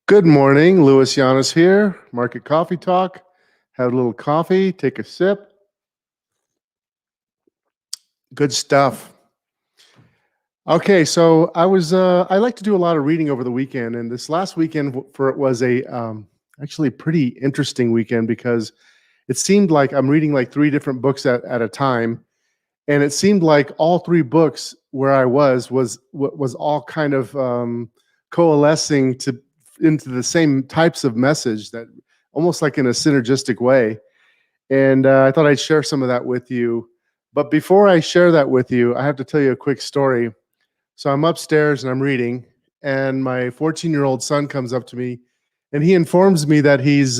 Good morning, Louis Llanes here, Market Coffee Talk. Have a little coffee, take a sip. Good stuff. Okay, so I like to do a lot of reading over the weekend, and this last weekend for it was a actually pretty interesting weekend because it seemed like I'm reading like three different books at a time, and it seemed like all three books where I was all kind of coalescing to into the same types of message that almost like in a synergistic way. And I thought I'd share some of that with you. But before I share that with you, I have to tell you a quick story. So I'm upstairs and I'm reading, and my 14-year-old son comes up to me, and he informs me that he's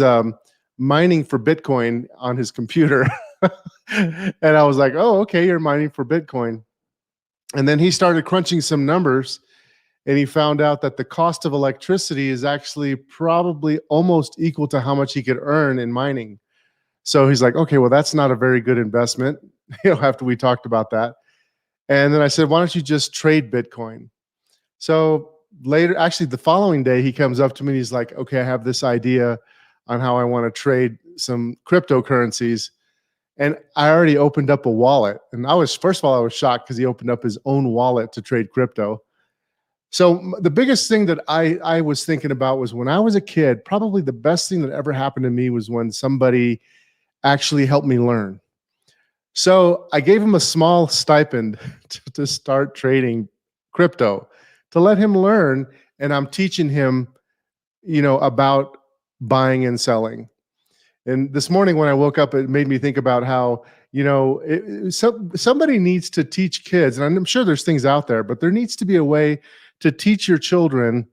mining for Bitcoin on his computer. And I was like, "Oh, okay, you're mining for Bitcoin." And then he started crunching some numbers, and he found out that the cost of electricity is actually probably almost equal to how much he could earn in mining. So he's like, okay, well, that's not a very good investment. After we talked about that. And then I said, why don't you just trade Bitcoin? So later, actually, the following day, he comes up to me and he's like, okay, I have this idea on how I want to trade some cryptocurrencies. And I already opened up a wallet. And first of all, I was shocked because he opened up his own wallet to trade crypto. So the biggest thing that I was thinking about was when I was a kid, probably the best thing that ever happened to me was when somebody actually helped me learn. So I gave him a small stipend to start trading crypto to let him learn. And I'm teaching him, about buying and selling. And this morning when I woke up, it made me think about how, somebody needs to teach kids, and I'm sure there's things out there, but there needs to be a way to teach your children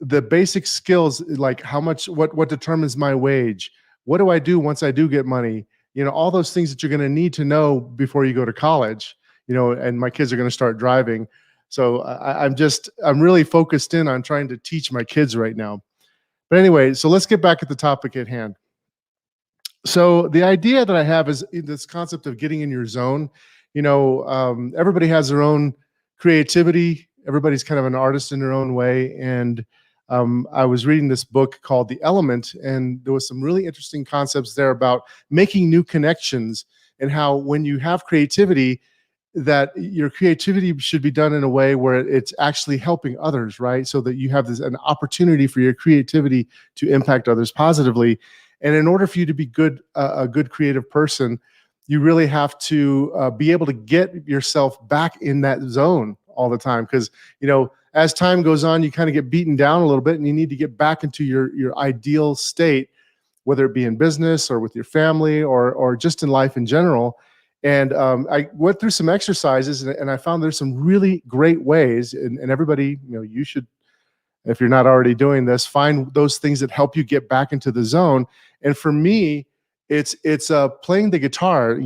the basic skills, like what determines my wage, what do I do once I do get money, all those things that you're going to need to know before you go to college, and my kids are going to start driving. So I'm really focused in on trying to teach my kids right now. But anyway, so let's get back at the topic at hand. So the idea that I have is this concept of getting in your zone. Everybody has their own creativity. Everybody's kind of an artist in their own way. And I was reading this book called The Element, and there was some really interesting concepts there about making new connections and how when you have creativity, that your creativity should be done in a way where it's actually helping others, right? So that you have an opportunity for your creativity to impact others positively. And in order for you to be a good creative person, you really have to be able to get yourself back in that zone all the time. Because, as time goes on, you kind of get beaten down a little bit, and you need to get back into your ideal state, whether it be in business or with your family or just in life in general. And I went through some exercises, and I found there's some really great ways. And everybody, you should, if you're not already doing this, find those things that help you get back into the zone. And for me, it's playing the guitar,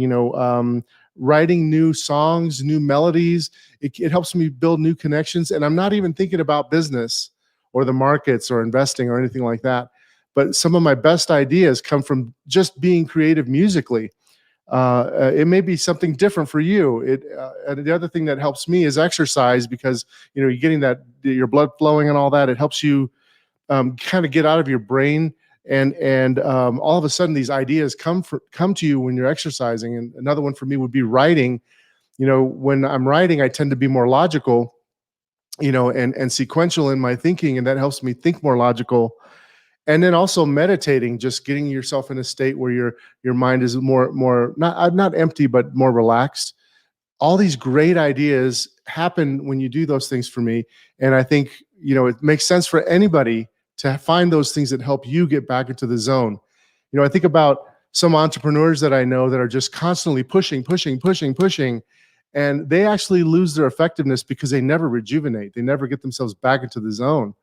writing new songs, new melodies. It helps me build new connections. And I'm not even thinking about business or the markets or investing or anything like that. But some of my best ideas come from just being creative musically. It may be something different for you. And the other thing that helps me is exercise, because you're getting your blood flowing and all that. It helps you kind of get out of your brain, and all of a sudden these ideas come to you when you're exercising. And another one for me would be writing. When I'm writing, I tend to be more logical, and sequential in my thinking, and that helps me think more logical. And then also meditating, just getting yourself in a state where your mind is more not empty, but more relaxed. All these great ideas happen when you do those things for me. And I think, it makes sense for anybody to find those things that help you get back into the zone. I think about some entrepreneurs that I know that are just constantly pushing, and they actually lose their effectiveness because they never rejuvenate. They never get themselves back into the zone.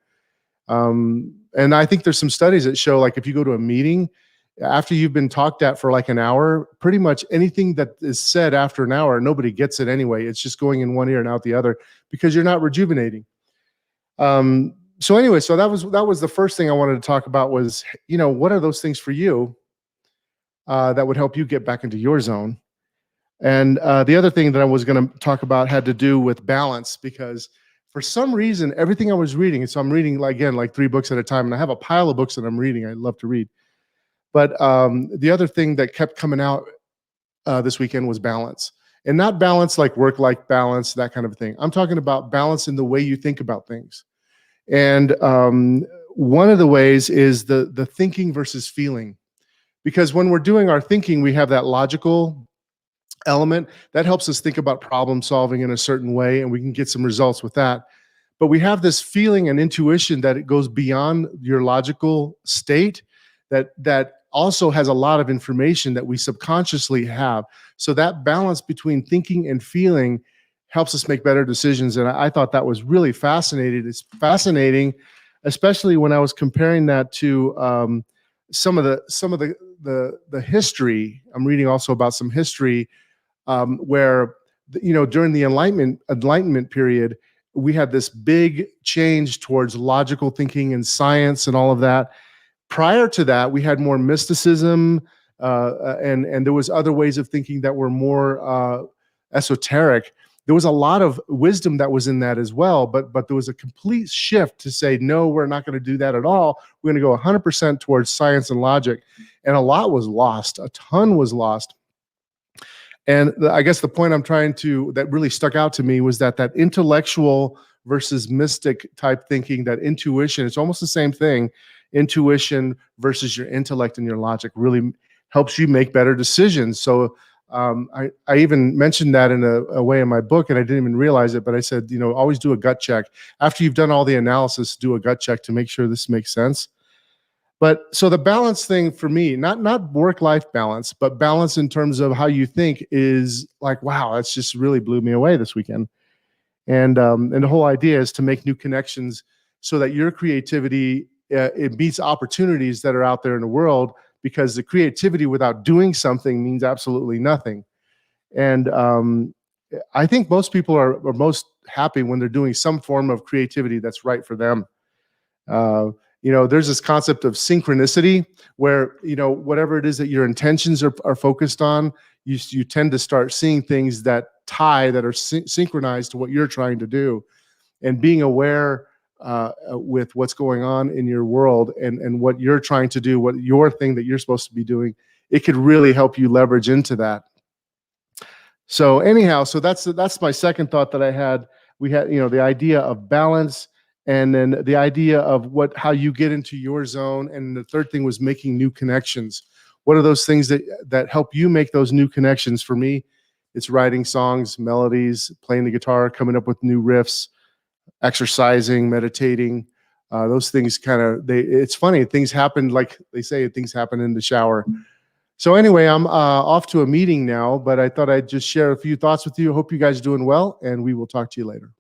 And I think there's some studies that show, like, if you go to a meeting after you've been talked at for like an hour, pretty much anything that is said after an hour, nobody gets it anyway. It's just going in one ear and out the other because you're not rejuvenating. So anyway, so that was the first thing I wanted to talk about was, what are those things for you that would help you get back into your zone? And the other thing that I was going to talk about had to do with balance, because for some reason, everything I was reading, and so I'm reading, like, again, like 3 books at a time, and I have a pile of books that I'm reading. I love to read. But the other thing that kept coming out this weekend was balance. And not balance like work-life balance, that kind of thing. I'm talking about balance in the way you think about things. And one of the ways is the thinking versus feeling. Because when we're doing our thinking, we have that logical element that helps us think about problem solving in a certain way, and we can get some results with that. But we have this feeling and intuition that it goes beyond your logical state, that also has a lot of information that we subconsciously have. So that balance between thinking and feeling helps us make better decisions. And I thought that was really fascinating. It's fascinating, especially when I was comparing that to some of the history. I'm reading also about some history where, during the Enlightenment period, we had this big change towards logical thinking and science and all of that. Prior to that, we had more mysticism, and there was other ways of thinking that were more esoteric. There was a lot of wisdom that was in that as well, but there was a complete shift to say, no, we're not going to do that at all. We're going to go 100% towards science and logic. And a lot was lost. A ton was lost. And I guess the point that really stuck out to me was that intellectual versus mystic type thinking, that intuition, it's almost the same thing. Intuition versus your intellect and your logic really helps you make better decisions. So I even mentioned that in a way in my book, and I didn't even realize it, but I said, always do a gut check. After you've done all the analysis, do a gut check to make sure this makes sense. But so the balance thing for me, not work-life balance, but balance in terms of how you think, is like, wow, that's just really blew me away this weekend. And the whole idea is to make new connections so that your creativity, it meets opportunities that are out there in the world, because the creativity without doing something means absolutely nothing. And I think most people are most happy when they're doing some form of creativity that's right for them. There's this concept of synchronicity where, whatever it is that your intentions are focused on, you tend to start seeing things that are synchronized to what you're trying to do. And being aware with what's going on in your world and what you're trying to do, what your thing that you're supposed to be doing, it could really help you leverage into that. So anyhow, so that's my second thought that I had. We had, the idea of balance, and then the idea of how you get into your zone. And the third thing was making new connections. What are those things that help you make those new connections? For me, it's writing songs, melodies, playing the guitar, coming up with new riffs, exercising, meditating. Those things it's funny, things happen, like they say, things happen in the shower. So anyway, I'm off to a meeting now, but I thought I'd just share a few thoughts with you. Hope you guys are doing well, and we will talk to you later.